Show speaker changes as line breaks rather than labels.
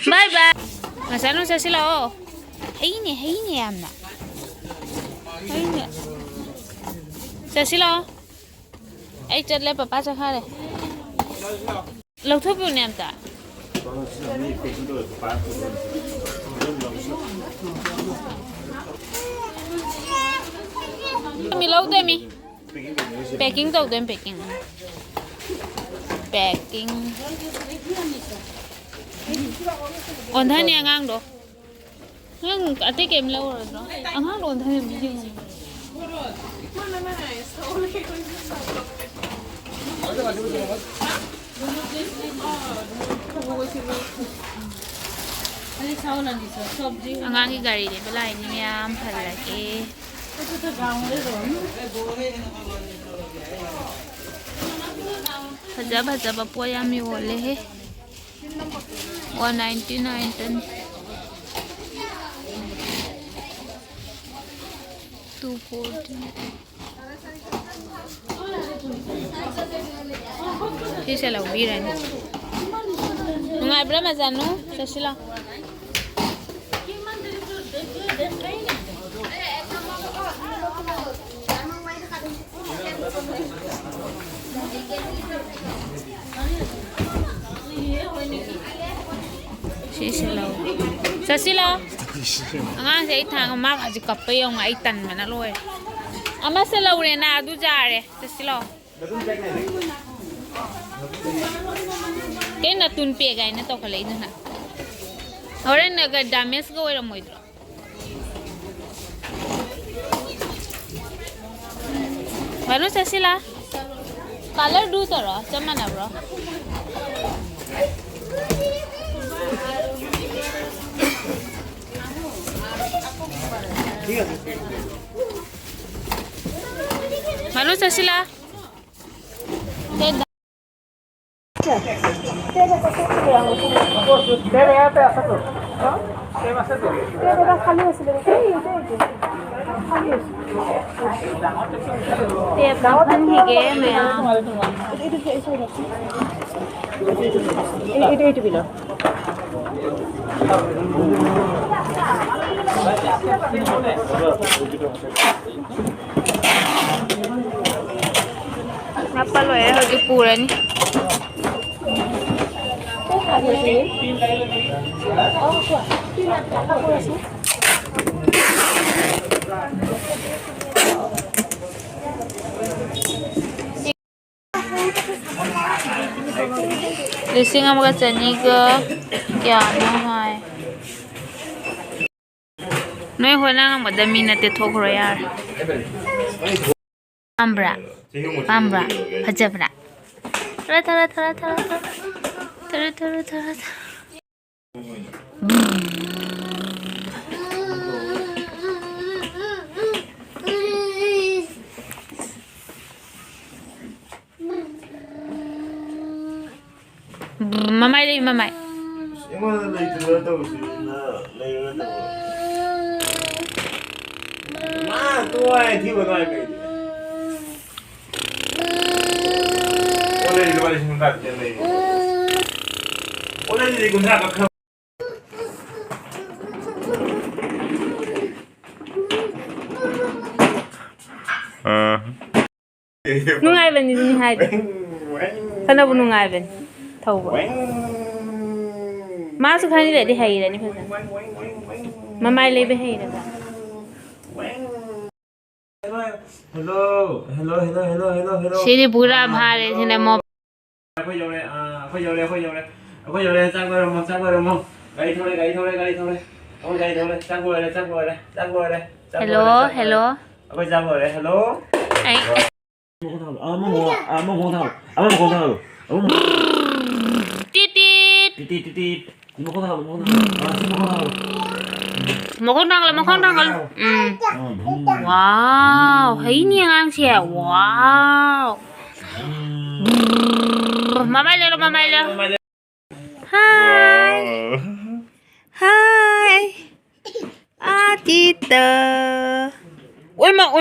Bye bye. Masano sa sila oh. Hayni yamna. Hayni. Sa sila oh. Ay chatle papa sa khare. Lawtho pu ne amta. Mi lâu đây mi packing tàu đến packing ổn thay nè ngang đó nhưng cả tiết kiệm lâu rồi đó ăn hát ổn thay mình chưa ang ang gari de belai ni yam phalake Hajab po yam yole he 199 tan 240 Sisa lau biran ngai bra mazanu sasila Sasila ang sa itang mak aji kape yung ay tan man aloy ama sa laure na adu jare sasila ke na tun pe gai na to khalai na ore na ga damage go ero moidro Baru sasila color do taro chamana bro Baru sasila itu bilo. Apa lo ya lagi pura nih? Lising ang mga chani ka kya no hai noi hona ang madami na te thokro yar pambra hajabra tara mamai nungai ben ni hai kana bu nungai ben thau ba ma su khani le di hai le ni phasan mamai le be hai le ba
hello
Sini pura bhare sini mo
khoi yo le chang go ro mo gai thore chang go le
hello
khoi chang go le hello
ai titit một con răng là wow thấy nha ăn xè wow mama lên hi tita ôi mà